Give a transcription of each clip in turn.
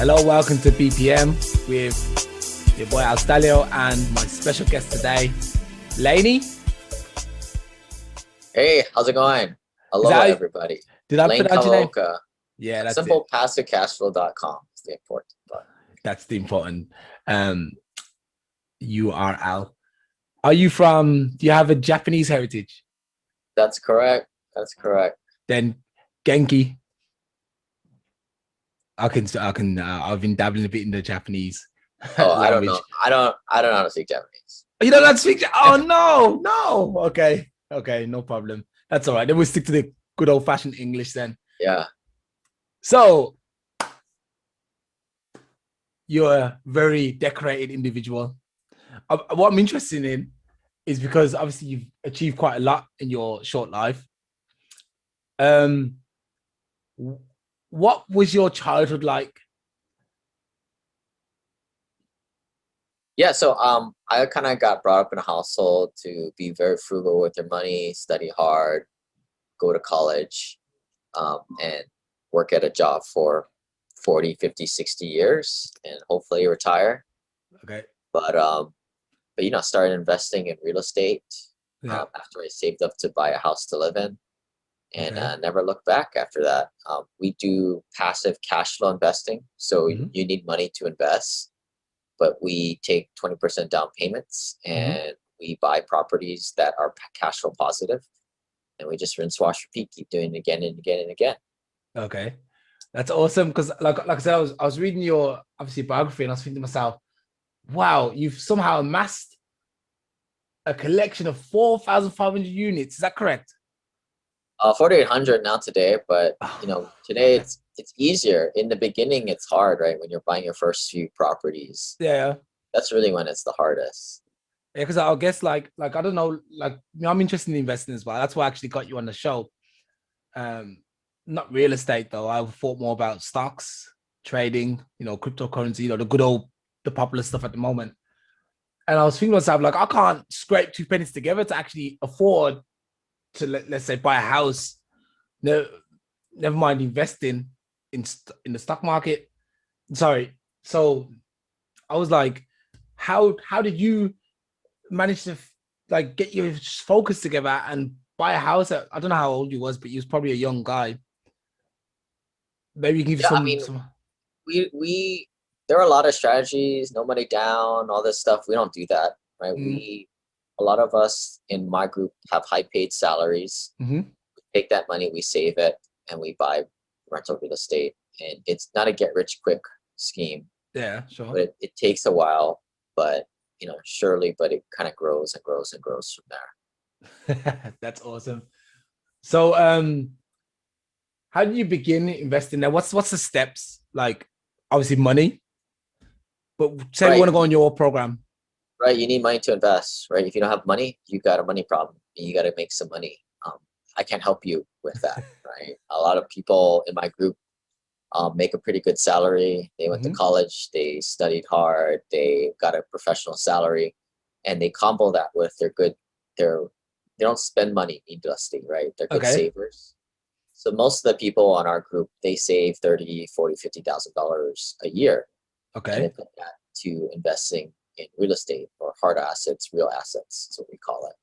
Hello, welcome to BPM with your boy Alstalio and my special guest today, Laney. Hey, how's it going? Hello, everybody. Did I Lane pronounce your name? Kawaoka. Yeah, that's Simple Passive Cashflow.com is the important part. That's the important URL. Are you do you have a Japanese heritage? That's correct. That's correct. Then Genki. I've been dabbling a bit in the Japanese language. I don't know how to speak Japanese. You don't know how to speak? Oh, no. Okay, no problem. That's all right. Then we'll stick to the good old fashioned English then. Yeah. So you're a very decorated individual. What I'm interested in is because obviously you've achieved quite a lot in your short life. What was your childhood like? Yeah, so I kind of got brought up in a household to be very frugal with your money, study hard, go to college, and work at a job for 40, 50, 60 years and hopefully retire. Okay. But started investing in real estate after I saved up to buy a house to live in, and never looked back after that. We do passive cash flow investing, so you need money to invest, but we take 20% down payments and we buy properties that are cash flow positive, and we just rinse, wash, repeat, keep doing it again and again and again. Okay, that's awesome. Because like I said, I was reading your obviously biography, and I was thinking to myself, wow, you've somehow amassed a collection of 4,500 units. Is that correct? 4,800 now today, but today it's easier. In the beginning, it's hard, right? When you're buying your first few properties. Yeah. That's really when it's the hardest. Yeah, because I guess like I don't know, I'm interested in investing as well. That's why I actually got you on the show. Not real estate though. I thought more about stocks, trading, cryptocurrency, the popular stuff at the moment. And I was thinking to myself, like, I can't scrape 2 pennies together to actually afford to let's say buy a house. No, never mind investing in the stock market. Sorry. So I was like, how did you manage to get your focus together and buy a house? I don't know how old you was, but you was probably a young guy. Maybe you can give some. We there are a lot of strategies, no money down, all this stuff. We don't do that, right? A lot of us in my group have high paid salaries. We take that money, we save it, and we buy rental real estate. And it's not a get rich quick scheme. Yeah, sure. But it takes a while, but surely, but it kind of grows and grows and grows from there. That's awesome. So how do you begin investing there? What's the steps? Like, obviously money, but say we want to go on your program. Right, you need money to invest, right? If you don't have money, you got a money problem. You got to make some money. I can't help you with that, right? A lot of people in my group make a pretty good salary. They went to college, they studied hard, they got a professional salary, and they combo that with they don't spend money needlessly, right? They're good savers. So most of the people on our group, they save $30,000, $40,000, $50,000 a year. Okay. And they put that to investing in real estate or hard assets, real assets. That's what we call it.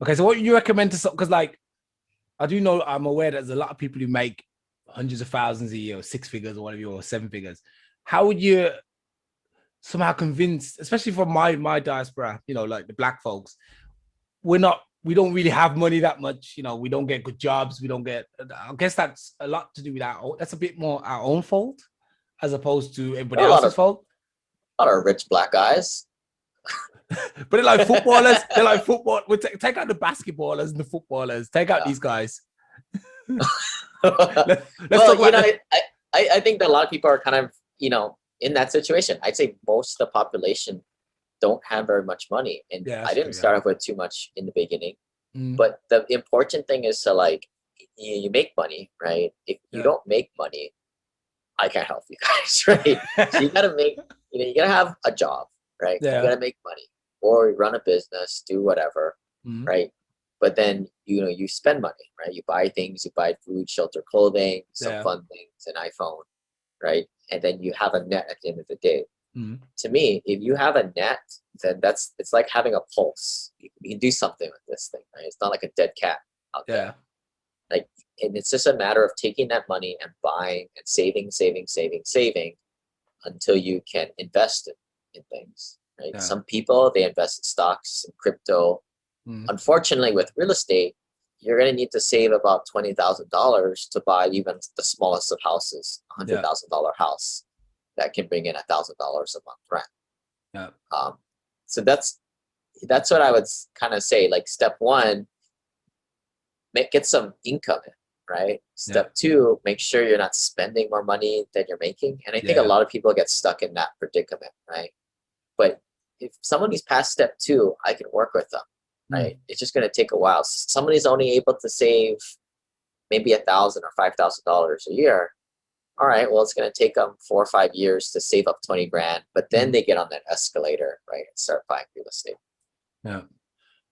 Okay, so what you recommend to, because I do know, I'm aware there's a lot of people who make hundreds of thousands a year, or 6 figures or whatever, or 7 figures. How would you somehow convince, especially for my diaspora, like the Black folks, we don't really have money that much, we don't get good jobs, I guess that's a lot to do with that's a bit more our own fault as opposed to everybody else's fault. A lot of rich Black guys. But they're like footballers. They're like football. We'll take out the basketballers and the footballers. Take out these guys. Let's talk about I think that a lot of people are kind of, in that situation. I'd say most of the population don't have very much money. And I didn't start off with too much in the beginning. But the important thing is to you make money, right? If you don't make money, I can't help you guys, right? So you gotta make, you gotta have a job, right? You gotta make money or run a business, do whatever, right? But then, you spend money, right? You buy things, you buy food, shelter, clothing, some fun things, an iPhone. right? And then you have a net at the end of the day. Mm. To me, if you have a net, then it's like having a pulse. You can do something with this thing, right? It's not like a dead cat out Yeah. there. Like, and it's just a matter of taking that money and buying and saving until you can invest in things, right? Yeah. Some people, they invest in stocks and crypto. Mm. Unfortunately, with real estate, you're going to need to save about $20,000 to buy even the smallest of houses, $100,000 house that can bring in $1,000 a month rent. Yeah. So that's what I would kind of say. Like, step one, get some income in, right? Step two, make sure you're not spending more money than you're making. And I think a lot of people get stuck in that predicament, right? But if somebody's past step two, I can work with them, right? It's just going to take a while. Somebody's only able to save maybe $1,000 or $5,000 a year. All right, well, it's going to take them 4 or 5 years to save up 20 grand, but then they get on that escalator, right, and start buying real estate. Yeah.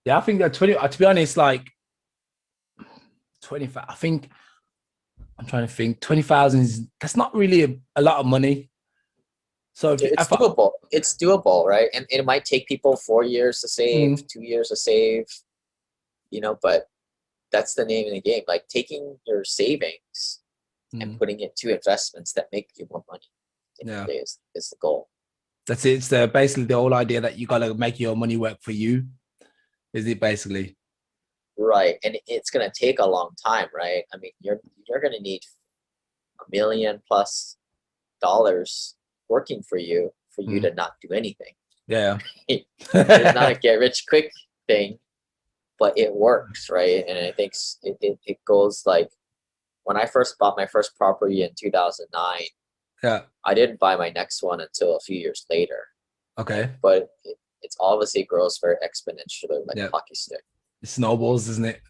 Yeah, I think that 20, to be honest, like 25, I think, I'm trying to think, 20,000 is, that's not really a lot of money. So it's doable. It's doable, right? And it might take people 4 years to save, 2 years to save, but that's the name of the game. Like, taking your savings and putting it to investments that make you more money is the goal. That's it. It's basically the whole idea that you got to make your money work for you. Is it basically? Right. And it's going to take a long time, right? I mean, you're going to need $1 million+ working for you to not do anything. Yeah. It's not a get rich quick thing, but it works, right? And I think it goes like, when I first bought my first property in 2009, I didn't buy my next one until a few years later. Okay. But it's obviously grows very exponentially, like a hockey stick. It snowballs, isn't it?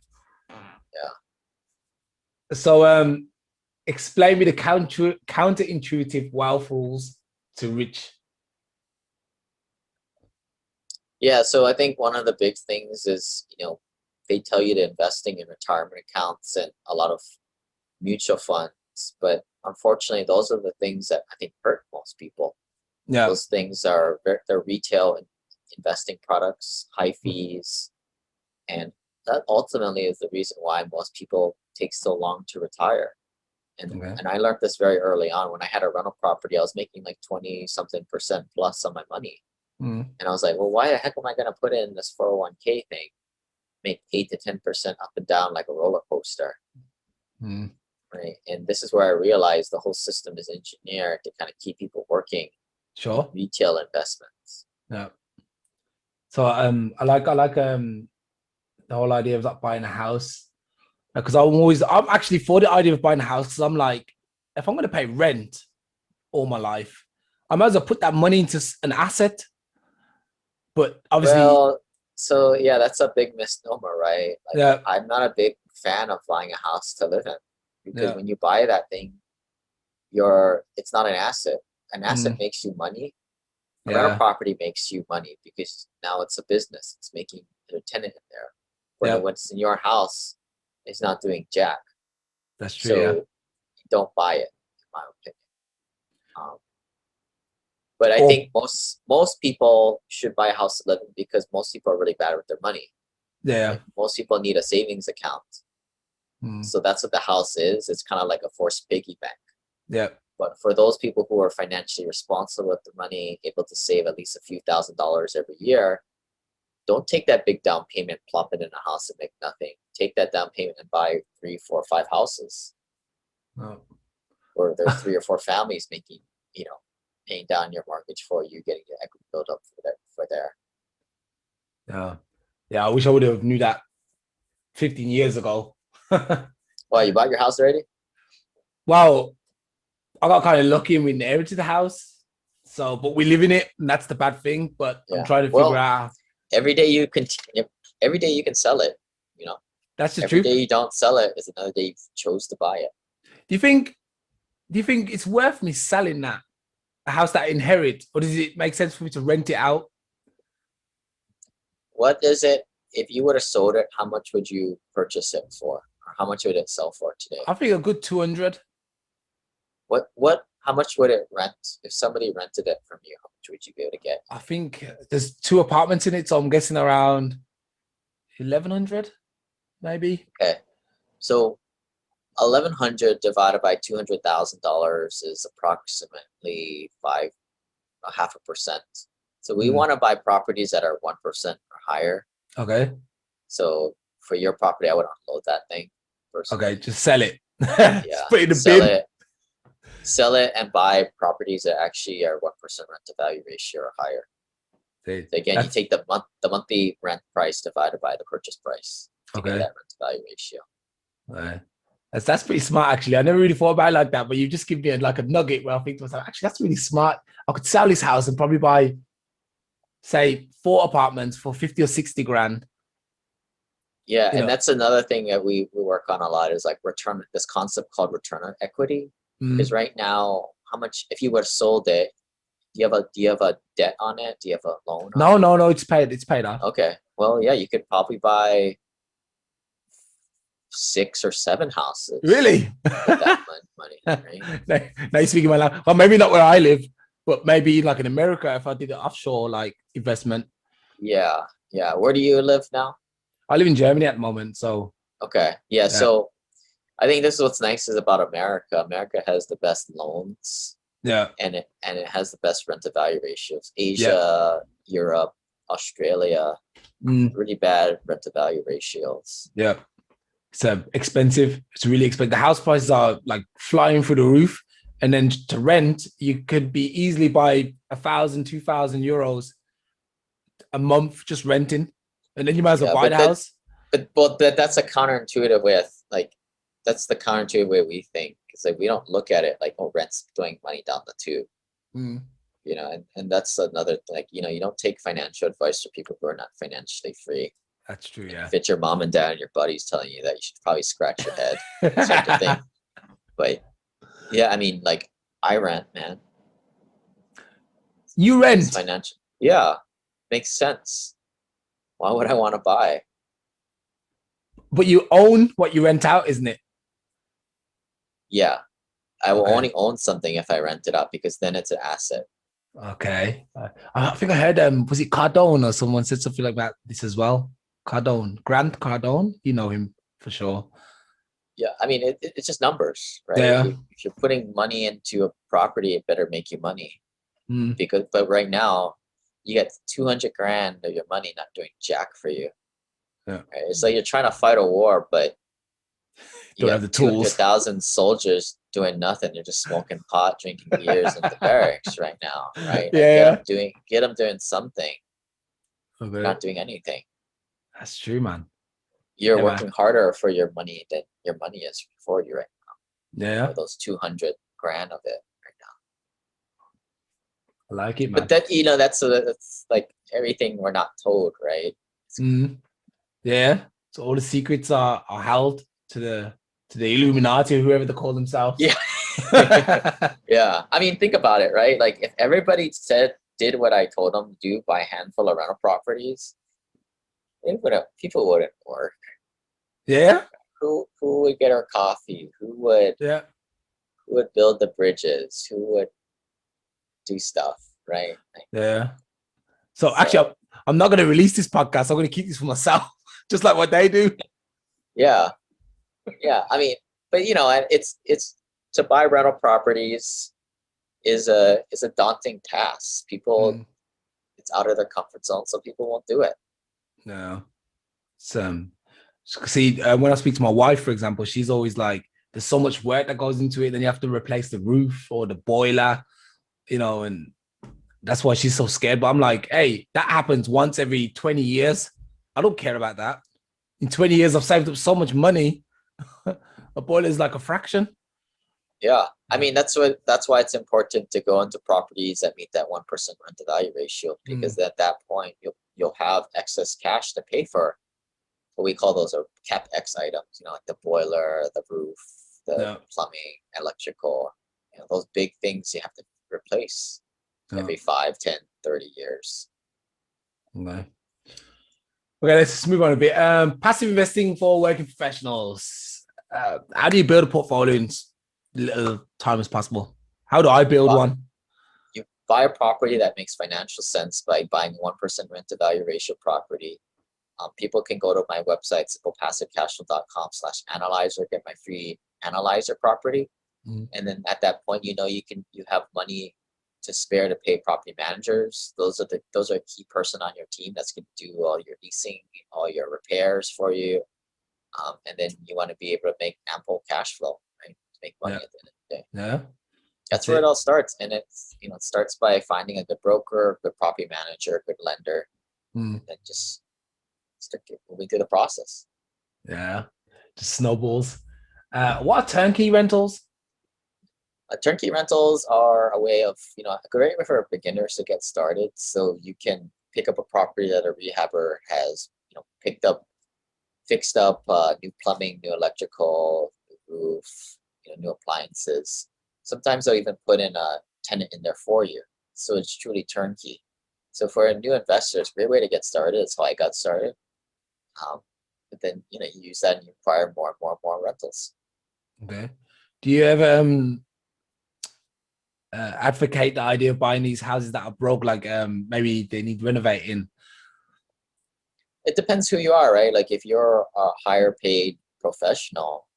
Yeah. So explain me the counterintuitive wealth rules to rich. Yeah, so I think one of the big things is, they tell you to investing in retirement accounts and a lot of mutual funds, but unfortunately, those are the things that I think hurt most people. Yeah. Those things they're retail investing products, high fees, and that ultimately is the reason why most people take so long to retire. And I learned this very early on. When I had a rental property, I was making like 20-something% plus on my money. And I was like, well, why the heck am I going to put in this 401k thing, make 8 to 10% up and down like a roller coaster? Right. And this is where I realized the whole system is engineered to kind of keep people working. Sure. Retail investments. Yeah. So I like the whole idea of like buying a house, because I'm actually for the idea of buying a house, because I'm like, if I'm going to pay rent all my life, I might as well put that money into an asset. But obviously, so yeah, that's a big misnomer, right? Like, I'm not a big fan of buying a house to live in, because when you buy that thing, it's not an asset. An asset makes you money. A rental property makes you money because now it's a business. It's making a tenant in there. When what's in your house is not doing jack. That's true. So don't buy it, in my opinion. But I think most people should buy a house to live in, because most people are really bad with their money. Yeah. Like, most people need a savings account. So that's what the house is. It's kind of like a forced piggy bank. Yeah. But for those people who are financially responsible with their money, able to save at least a few $1,000s every year, don't take that big down payment, plop it in a house and make nothing. Take that down payment and buy 3, 4, 5 houses. Or there's 3 or 4 families making, paying down your mortgage for you, getting your equity built up for there. Yeah. I wish I would have knew that 15 years ago. Well, you bought your house already? Well, I got kind of lucky and we inherited the house. So, but we live in it, and that's the bad thing. But I'm trying to figure out. Every day you can sell it. That's the truth. Every day you don't sell it is another day you chose to buy it. Do you think it's worth me selling a house that I inherit, or does it make sense for me to rent it out? What is it? If you would have sold it, how much would you purchase it for? Or how much would it sell for today? I think a good 200. how much would it rent if somebody rented it from you? How much would you be able to get? I think there's 2 apartments in it, so I'm guessing around 1,100, maybe. Okay, so 1,100 divided by $200,000 is approximately 0.5%. So we want to buy properties that are 1% or higher. Okay. So for your property, I would unload that thing personally. Okay, just sell it. Yeah, Just put it in the sell bin. it. Sell it and buy properties that actually are 1% rent to value ratio or higher. See, So again, you take the monthly rent price divided by the purchase price to get that rent to value ratio. Right. That's pretty smart, actually. I never really thought about it like that, but you just give me like a nugget where I think to myself, actually, that's really smart. I could sell this house and probably buy, say, 4 apartments for 50 or 60 grand. Yeah, and that's another thing that we work on a lot is like this concept called return on equity. Because right now, how much if you would have sold it, do you have a debt on it? Do you have a loan on it? No, it's paid off. Okay. Well, yeah, you could probably buy 6 or 7 houses. Really? With that money, right? Now you're speaking my language. Well, maybe not where I live, but maybe like in America, if I did an offshore like investment. Yeah. Where do you live now? I live in Germany at the moment, so. Okay. Yeah. So I think this is what's nice is about America. America has the best loans. Yeah. And it has the best rent to value ratios. Asia, Europe, Australia, really bad rent to value ratios. Yeah. It's expensive. It's really expensive. The house prices are like flying through the roof. And then to rent, you could be easily buy 1,000, 2,000 euros a month just renting. And then you might as well buy the house. But that's a counterintuitive way that's the counterintuitive way we think. It's like we don't look at it like, oh, rent's throwing money down the tube. You know, and that's another like, you know, you don't take financial advice from people who are not financially free. That's true, yeah. If it's your mom and dad and your buddies telling you that, you should probably scratch your head, sort of thing. But yeah, I mean, like I rent, man. You rent? It's financial. Yeah, makes sense. Why would I want to buy? But you own what you rent out, isn't it? Yeah, I will only own something if I rent it out because then it's an asset. Okay. I think I heard, was it Cardone or someone said something like that, this as well? Cardone, Grant Cardone, you know him for sure. Yeah, I mean, it's just numbers, right? Yeah. If you're putting money into a property, it better make you money. But right now, you get 200 grand of your money not doing jack for you. Yeah. Right? It's like you're trying to fight a war, but you have the 200,000 soldiers doing nothing. They're just smoking pot, drinking beers in the barracks right now, right? Yeah. Like get them doing something. Okay. Not doing anything. That's true, man. You're working harder for your money than your money is for you right now. Yeah. For those 200 grand of it right now. I like it, man. But that, you know, that's like everything we're not told, right? Yeah. So all the secrets are held to the Illuminati or whoever they call themselves. Yeah. Yeah. I mean, think about it, right? Like if everybody did what I told them to do, buy a handful of rental properties, people wouldn't work. Yeah. Who would get our coffee? Who would build the bridges? Who would do stuff, right? Yeah. So actually, I'm not going to release this podcast. I'm going to keep this for myself, just like what they do. Yeah. Yeah. I mean, but you know, it's to buy rental properties is a daunting task. People, it's out of their comfort zone, so people won't do it. No. See, when I speak to my wife, for example, she's always like, there's so much work that goes into it. Then you have to replace the roof or the boiler, you know, and that's why she's so scared. But I'm like, hey, that happens once every 20 years. I don't care about that. In 20 years, I've saved up so much money. A boiler is like a fraction. Yeah. I mean, that's why it's important to go into properties that meet that 1% rent to value ratio, because at that point you'll have excess cash to pay for what we call those are CapEx items, you know, like the boiler, the roof, the plumbing, electrical, you know, those big things you have to replace every 5, 10, 30 years. Okay, let's just move on a bit. Passive investing for working professionals. How do you build a portfolio in little time as possible? How do I build one? You buy a property that makes financial sense by buying 1% rent to value ratio property. People can go to my website, simplepassivecashflow.com/analyzer, get my free analyzer property. And then at that point, you have money to spare to pay property managers. Those are a key person on your team that's going to do all your leasing, all your repairs for you. And then you want to be able to make ample cash flow, right? To make money at the end of the day. Yeah. That's where it all starts. And it starts by finding a good broker, good property manager, good lender, and then just start moving through the process. Yeah. Just snowballs. What are turnkey rentals? Turnkey rentals are a way of, a great way for beginners to get started. So you can pick up a property that a rehabber has, fixed up, new plumbing, new electrical, new roof, new appliances. Sometimes they'll even put in a tenant in there for you. So it's truly turnkey. So for a new investor, it's a great way to get started. That's how I got started. But then, you use that and you acquire more and more and more rentals. Okay. Do you ever advocate the idea of buying these houses that are broke, like maybe they need renovating? It depends who you are, right? Like if you're a higher paid professional,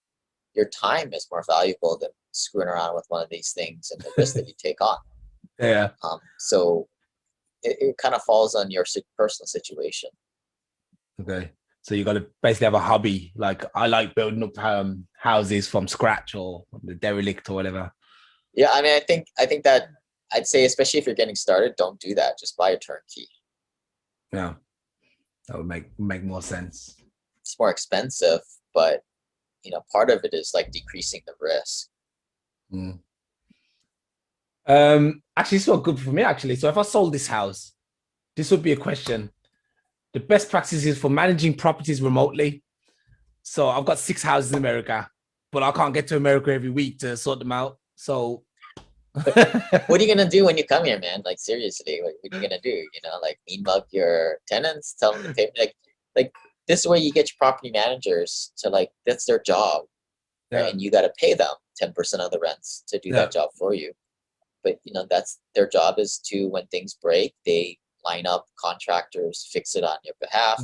your time is more valuable than screwing around with one of these things and the risk that you take on. Yeah. So it kind of falls on your personal situation. Okay. So you got to basically have a hobby. Like I like building up houses from scratch or the derelict or whatever. Yeah, I mean, I think that I'd say, especially if you're getting started, don't do that. Just buy a turnkey. Yeah, that would make more sense. It's more expensive, but part of it is like decreasing the risk. Actually, it's not good for me. Actually, so if I sold this house, this would be a question. The best practices for managing properties remotely. So I've got 6 houses in America, but I can't get to America every week to sort them out. So what are you gonna do when you come here, man? Like seriously, what are you gonna do? Like mean mug your tenants, tell them to pay. Like this way you get your property managers to that's their job, right? And you got to pay them 10% of the rents to do that job for you. But that's their job, is to, when things break, they line up contractors, fix it on your behalf,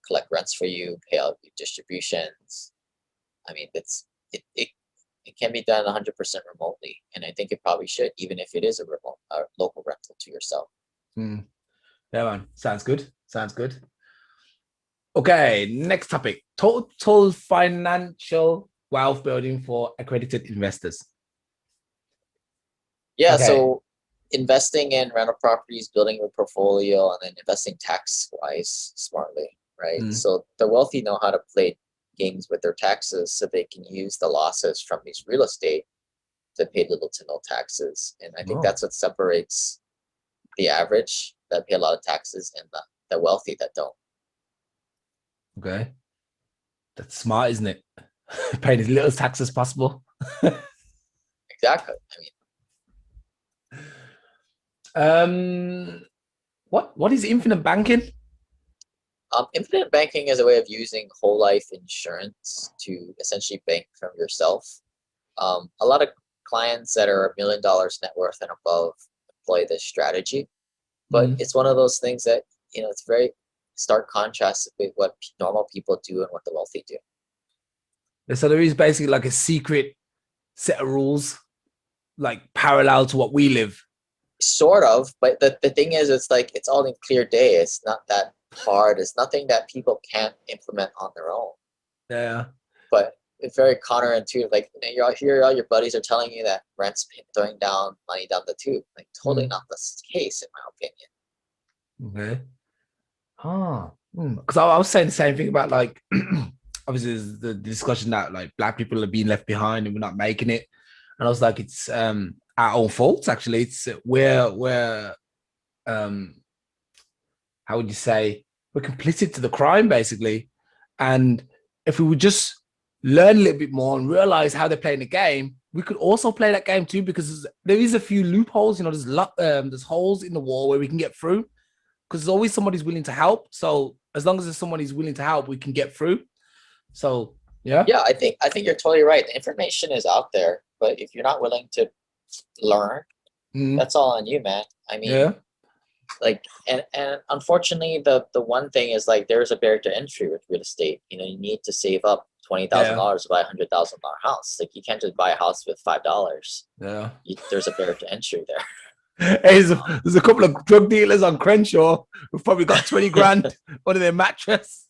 collect rents for you, pay out your distributions. I mean, it can be done 100% remotely, and I think it probably should, even if it is a local rental to yourself. Yeah, man. Sounds good. Sounds good. Okay, next topic: total financial wealth building for accredited investors. Yeah, so investing in rental properties, building a portfolio, and then investing tax-wise smartly, right? So the wealthy know how to play games with their taxes, so they can use the losses from these real estate to pay little to no taxes. And I think that's what separates the average that pay a lot of taxes and the wealthy that don't. Okay, that's smart, isn't it? Paying as little tax as possible. Exactly. I mean, what is infinite banking? Infinite banking is a way of using whole life insurance to essentially bank from yourself. A lot of clients that are $1 million net worth and above employ this strategy, but it's one of those things that it's very stark contrast with what normal people do and what the wealthy do. So there is basically like a secret set of rules, like parallel to what we live. Sort of, but the thing is, it's like it's all in clear day. It's not that hard. It's nothing that people can't implement on their own. Yeah. But it's very counterintuitive. Like you're here, all your buddies are telling you that rent's throwing down money down the tube. Like totally not the case, in my opinion. Okay. Because I was saying the same thing about like obviously there's the discussion that like black people are being left behind and we're not making it, and I was like, it's our own fault. Actually, it's we're how would you say, we're complicit to the crime basically, and if we would just learn a little bit more and realize how they're playing the game, we could also play that game too, because there is a few loopholes. There's holes in the wall where we can get through, because there's always somebody's willing to help. So as long as there's someone who's willing to help, we can get through. So yeah, I think you're totally right. The information is out there, but if you're not willing to learn. That's all on you, man. I mean, like, and unfortunately, the one thing is like there's a barrier to entry with real estate. You know, you need to save up $20,000 to buy $100,000 house. Like, you can't just buy a house with $5. Yeah. There's a barrier to entry there. Hey, there's a couple of drug dealers on Crenshaw who've probably got 20 grand under their mattress.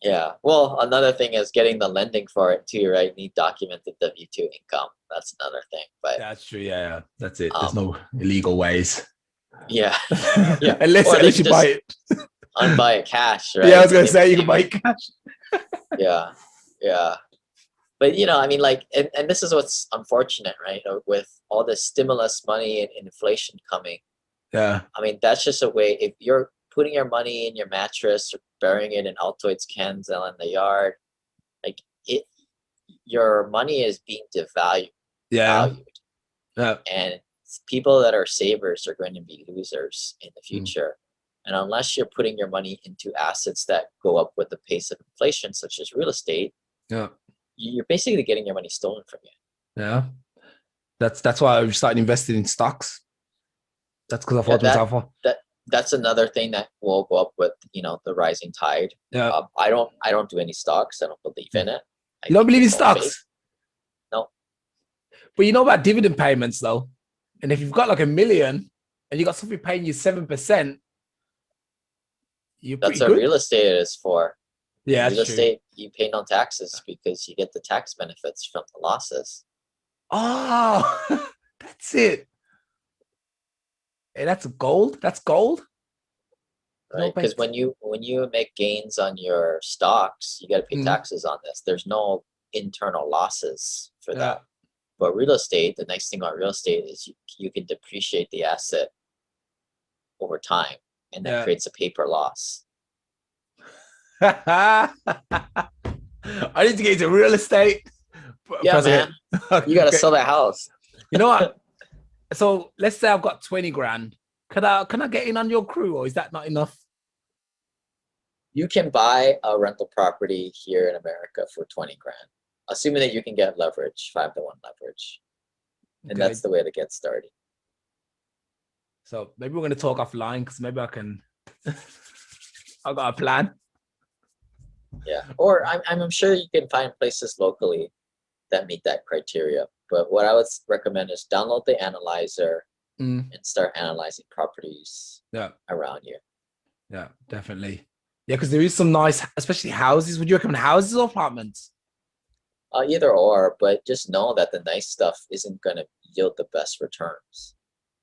Yeah. Well, another thing is getting the lending for it too, right? You need documented W-2 income. That's another thing. But that's true. Yeah, that's it. There's no illegal ways. Yeah. Yeah. Unless you buy it. Unbuy it cash, right? Yeah, I was gonna say you can buy it cash. Yeah. Yeah. But you know, I mean, like, and this is what's unfortunate, right? With all the stimulus money and inflation coming. Yeah. I mean, that's just a way. If you're putting your money in your mattress or burying it in awThe's cans in the yard, like your money is being devalued. Yeah. And people that are savers are going to be losers in the future. And unless you're putting your money into assets that go up with the pace of inflation, such as real estate, you're basically getting your money stolen from you. Yeah. That's why I started investing in stocks. That's because I thought to myself, that's another thing that will go up with, you know, the rising tide. Yeah. I don't do any stocks. I don't believe in it. You don't believe in stocks? No. But you know about dividend payments though. And if you've got like $1 million and you got something paying you 7%, that's what real estate is for. Yeah, real estate, you pay no taxes because you get the tax benefits from the losses. Oh, that's it. Hey, that's gold. That's gold. Right, because when you make gains on your stocks, you got to pay taxes on this. There's no internal losses for that. But real estate, the nice thing about real estate is you can depreciate the asset over time, and that creates a paper loss. I need to get into real estate. Yeah, man. You got to sell that house. You know what? So let's say I've got 20 grand. Can I get in on your crew, or is that not enough? You can buy a rental property here in America for 20 grand, assuming that you can get leverage, 5-to-1 leverage. And that's the way to get started. So maybe we're going to talk offline because maybe I got a plan. Yeah. Or I'm sure you can find places locally that meet that criteria. But what I would recommend is download the analyzer and start analyzing properties around you. Yeah, definitely. Yeah, because there is some nice, especially houses. Would you recommend houses or apartments? Either or, but just know that the nice stuff isn't going to yield the best returns,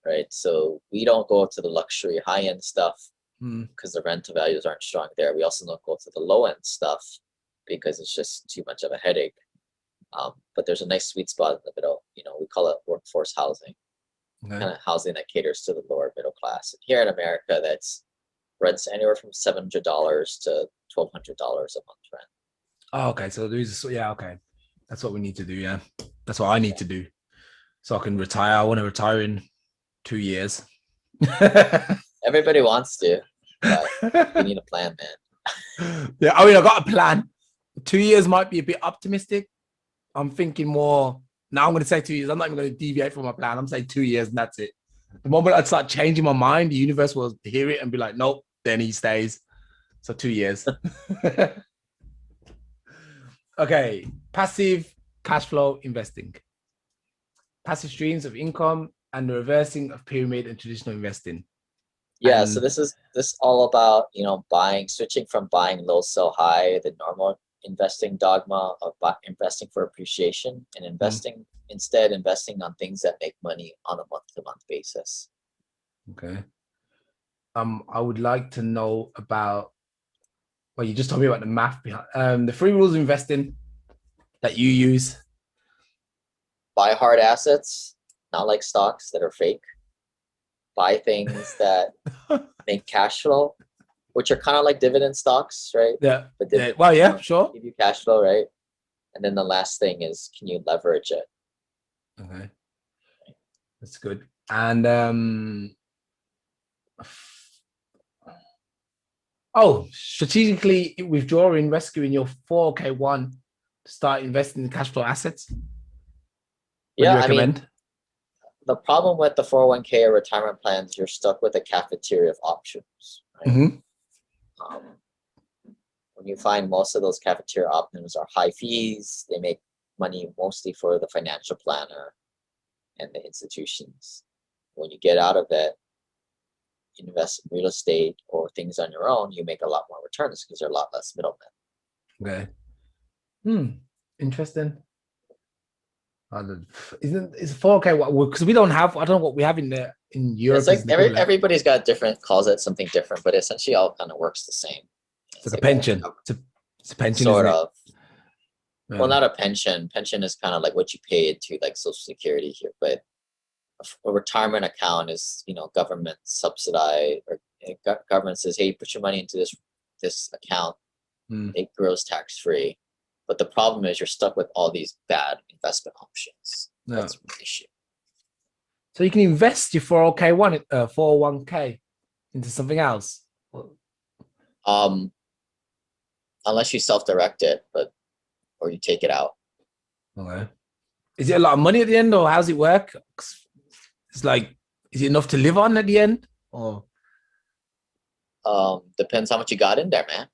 right? So we don't go to the luxury high-end stuff because the rental values aren't strong there. We also don't go to the low-end stuff because it's just too much of a headache. But there's a nice sweet spot in the middle. You know, we call it workforce housing, kind of housing that caters to the lower middle class. And here in America, that's rents anywhere from $700 to $1,200 a month rent. Oh, okay. So there's okay. That's what we need to do. Yeah, that's what I need to do, so I can retire. I want to retire in 2 years. Everybody wants to, but you need a plan, man. Yeah, I mean, I got a plan. 2 years might be a bit optimistic. I'm thinking more. Now I'm going to say 2 years. I'm not even going to deviate from my plan. I'm saying 2 years and that's it. The moment I start changing my mind, the universe will hear it and be like, nope, then he stays. So 2 years. Okay. Passive cash flow investing. Passive streams of income and the reversing of pyramid and traditional investing. Yeah. So this all about, you know, switching from buying low, sell high, the normal investing dogma of investing for appreciation, and investing on things that make money on a month-to-month basis. Okay. I would like to know about, well, you just told me about the math behind the 3 rules of investing that you use. Buy hard assets, not like stocks that are fake. Buy things that make cash flow, which are kind of like dividend stocks, right? Yeah. But well, yeah, sure. Give you cash flow, right? And then the last thing is, can you leverage it? Okay. That's good. And strategically withdrawing, rescuing your 4K1 to start investing in cash flow assets. Yeah, I mean, The problem with the 401k or retirement plans, you're stuck with a cafeteria of options, right? Um, when you find most of those cafeteria options are high fees, they make money mostly for the financial planner and the institutions. When you get out of it, invest in real estate or things on your own, you make a lot more returns because there are a lot less middlemen. Okay. Interesting. Isn't it's 4K? Because we don't have. I don't know what we have in Europe. It's like everybody's got different, calls it something different, but essentially all kind of works the same. It's like a pension. It's a pension, sort isn't of. It? Well, not a pension. Pension is kind of like what you pay into, like Social Security here, but a retirement account is, government subsidized, or government says, hey, put your money into this account. It grows tax free. But the problem is you're stuck with all these bad investment options. That's the issue. So you can invest your 401k into something else. Unless you self-direct it, or you take it out. Okay. Is it a lot of money at the end, or how's it work? It's like, is it enough to live on at the end, or? Depends how much you got in there, man.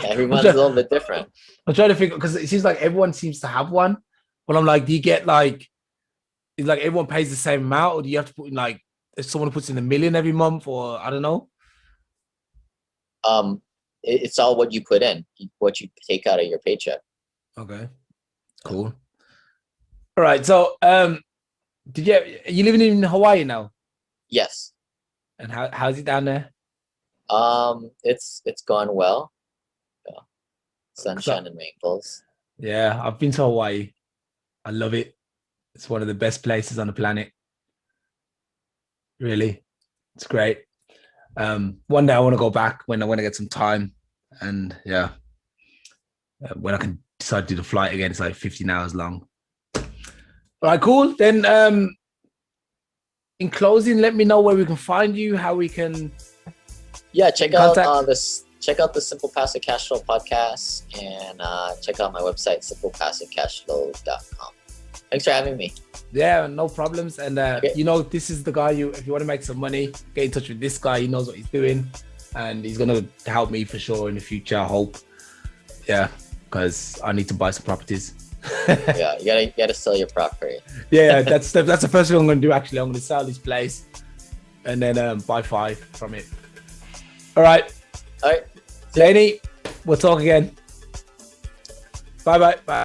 Everyone's a little bit different. I'm trying to figure, because it seems like everyone seems to have one. But I'm like, do you get like, is like everyone pays the same amount, or do you have to put in like, if someone puts in $1 million every month, or I don't know? It's all what you put in, what you take out of your paycheck. Okay, cool. All right, so are you living in Hawaii now? Yes. And how's it down there? It's gone well. Yeah. Sunshine and rainbows. Yeah, I've been to Hawaii. I love it. It's one of the best places on the planet. Really, it's great. One day I want to go back when I get some time, and when I can decide to do the flight again. It's like 15 hours long. All right, cool. Then, in closing, let me know where we can find you, how we can. Yeah, check out the Simple Passive Cashflow podcast, and check out my website, simplepassivecashflow.com. Thanks for having me. Yeah, no problems. And this is the guy if you want to make some money, get in touch with this guy. He knows what he's doing, and he's gonna help me for sure in the future, I hope. Yeah, because I need to buy some properties. Yeah, you gotta sell your property. Yeah, that's the first thing I'm gonna do. Actually, I'm gonna sell this place and then buy 5 from it. All right. Laney, we'll talk again. Bye.